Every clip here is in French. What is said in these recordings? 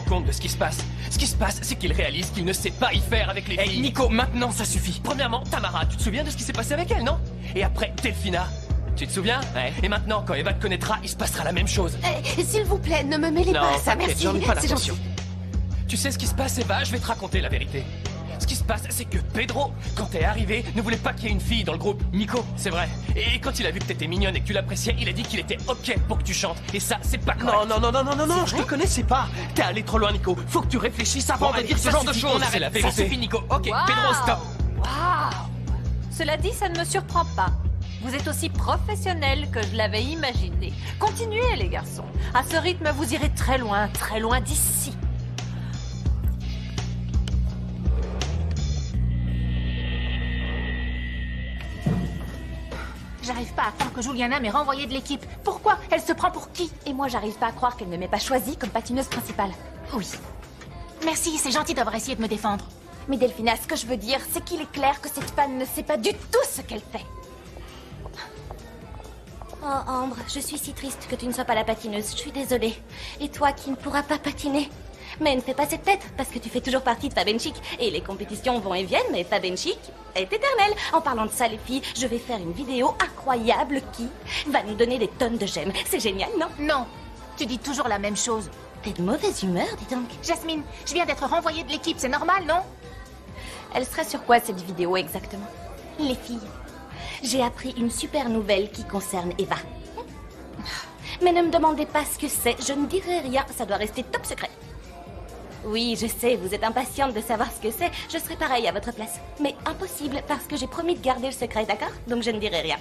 compte de ce qui se passe. Ce qui se passe, c'est qu'il réalise qu'il ne sait pas y faire avec les filles. Hey, Nico, maintenant ça suffit. Premièrement, Tamara, tu te souviens de ce qui s'est passé avec elle, non? Et après, Delphina. Tu te souviens? Ouais. Et maintenant, quand Eva te connaîtra, il se passera la même chose. S'il vous plaît, ne me mêlez pas à ça, merci. J'en ai pas C'est gentil. l'impression. Tu sais ce qui se passe, Eva? Je vais te raconter la vérité. Ce qui se passe, c'est que Pedro, quand t'es arrivé, ne voulait pas qu'il y ait une fille dans le groupe. Nico, c'est vrai. Et quand il a vu que t'étais mignonne et que tu l'appréciais, il a dit qu'il était OK pour que tu chantes. Et ça, c'est pas correct. Non, je te connaissais pas. T'es allé trop loin, Nico. Faut que tu réfléchisses avant de dire ce genre de choses. C'est la vérité. Ça suffit, Nico. OK, Pedro, stop. Waouh! Cela dit, ça ne me surprend pas. Vous êtes aussi professionnels que je l'avais imaginé. Continuez, les garçons. À ce rythme, vous irez très loin d'ici. J'arrive pas à croire que Juliana m'ait renvoyée de l'équipe. Pourquoi? Elle se prend pour qui? Et moi, j'arrive pas à croire qu'elle ne m'ait pas choisie comme patineuse principale. Oui. Merci, c'est gentil d'avoir essayé de me défendre. Mais Delphina, ce que je veux dire, c'est qu'il est clair que cette fan ne sait pas du tout ce qu'elle fait. Oh, Ambre, je suis si triste que tu ne sois pas la patineuse. Je suis désolée. Et toi qui ne pourras pas patiner. Mais ne fais pas cette tête, parce que tu fais toujours partie de Fab & Chic. Et les compétitions vont et viennent, mais Fab & Chic est éternel. En parlant de ça, les filles, je vais faire une vidéo incroyable qui va nous donner des tonnes de j'aime. C'est génial, non? Non, tu dis toujours la même chose. T'es de mauvaise humeur, dis donc. Jasmine, je viens d'être renvoyée de l'équipe, c'est normal, non? Elle serait sur quoi, cette vidéo, exactement? Les filles, j'ai appris une super nouvelle qui concerne Eva. Mais ne me demandez pas ce que c'est, je ne dirai rien, ça doit rester top secret. Oui, je sais, vous êtes impatiente de savoir ce que c'est, je serai pareil à votre place. Mais impossible, parce que j'ai promis de garder le secret, d'accord? Donc je ne dirai rien.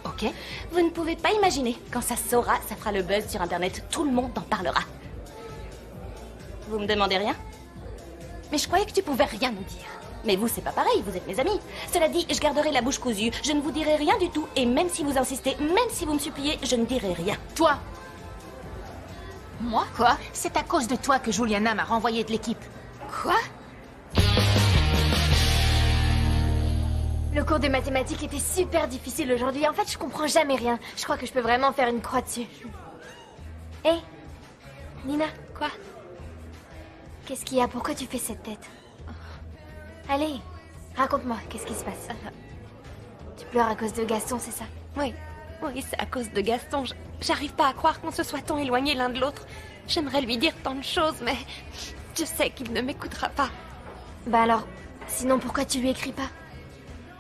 Ok. Vous ne pouvez pas imaginer, quand ça saura, ça fera le buzz sur Internet, tout le monde en parlera. Vous me demandez rien? Mais je croyais que tu pouvais rien nous dire. Mais vous, c'est pas pareil, vous êtes mes amis. Cela dit, je garderai la bouche cousue, je ne vous dirai rien du tout, et même si vous insistez, même si vous me suppliez, je ne dirai rien. Toi? Moi? Quoi? C'est à cause de toi que Juliana m'a renvoyée de l'équipe. Quoi? Le cours de mathématiques était super difficile aujourd'hui. En fait, je comprends jamais rien. Je crois que je peux vraiment faire une croix dessus. Hé, Nina, Quoi? qu'est-ce qu'il y a? Pourquoi tu fais cette tête? Allez, raconte-moi, qu'est-ce qui se passe? Tu pleures à cause de Gaston, c'est ça? Oui, c'est à cause de Gaston. J'arrive pas à croire qu'on se soit tant éloignés l'un de l'autre. J'aimerais lui dire tant de choses, mais je sais qu'il ne m'écoutera pas. Bah alors, sinon pourquoi tu lui écris pas?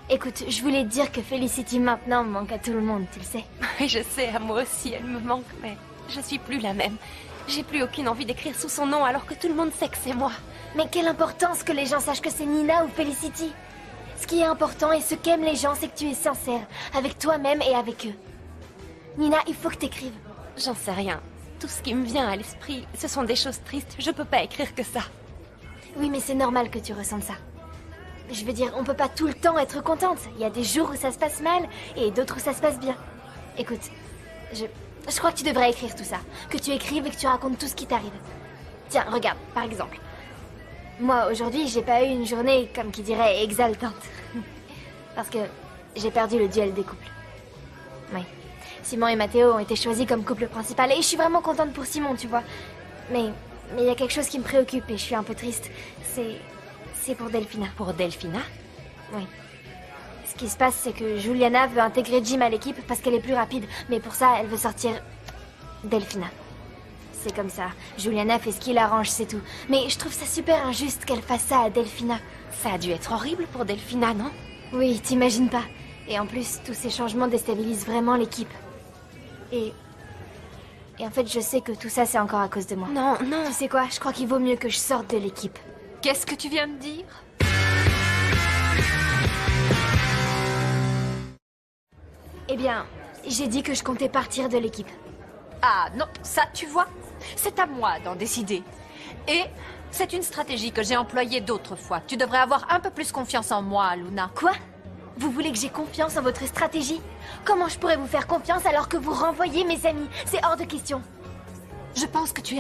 Écoute, je voulais te dire que Felicity maintenant me manque à tout le monde, tu le sais. Oui, je sais, à moi aussi, elle me manque, mais je suis plus la même. J'ai plus aucune envie d'écrire sous son nom alors que tout le monde sait que c'est moi. Mais quelle importance que les gens sachent que c'est Nina ou Felicity. Ce qui est important et ce qu'aiment les gens, c'est que tu es sincère, avec toi-même et avec eux. Nina, il faut que t'écrives. J'en sais rien. Tout ce qui me vient à l'esprit, ce sont des choses tristes. Je peux pas écrire que ça. Oui, mais c'est normal que tu ressentes ça. Je veux dire, on peut pas tout le temps être contente. Il y a des jours où ça se passe mal et d'autres où ça se passe bien. Écoute, je crois que tu devrais écrire tout ça. Que tu écrives et que tu racontes tout ce qui t'arrive. Tiens, regarde, par exemple. Moi, aujourd'hui, j'ai pas eu une journée, comme qui dirait, exaltante. Parce que j'ai perdu le duel des couples. Oui. Simon et Mathéo ont été choisis comme couple principal et je suis vraiment contente pour Simon, tu vois. Mais il y a quelque chose qui me préoccupe et je suis un peu triste. C'est pour Delphina. Pour Delphina? Oui. Ce qui se passe, c'est que Juliana veut intégrer Jim à l'équipe parce qu'elle est plus rapide. Mais pour ça, elle veut sortir Delphina. C'est comme ça. Juliana fait ce qui l'arrange, c'est tout. Mais je trouve ça super injuste qu'elle fasse ça à Delphina. Ça a dû être horrible pour Delphina, non? Oui, t'imagines pas. Et en plus, tous ces changements déstabilisent vraiment l'équipe. Et en fait, je sais que tout ça, c'est encore à cause de moi. Non. Tu sais quoi? Je crois qu'il vaut mieux que je sorte de l'équipe. Qu'est-ce que tu viens de dire? Eh bien, j'ai dit que je comptais partir de l'équipe. Ah non, ça, tu vois, c'est à moi d'en décider. Et c'est une stratégie que j'ai employée d'autres fois. Tu devrais avoir un peu plus confiance en moi, Luna. Quoi? Vous voulez que j'ai confiance en votre stratégie? Comment je pourrais vous faire confiance alors que vous renvoyez mes amis? C'est hors de question. Je pense que tu es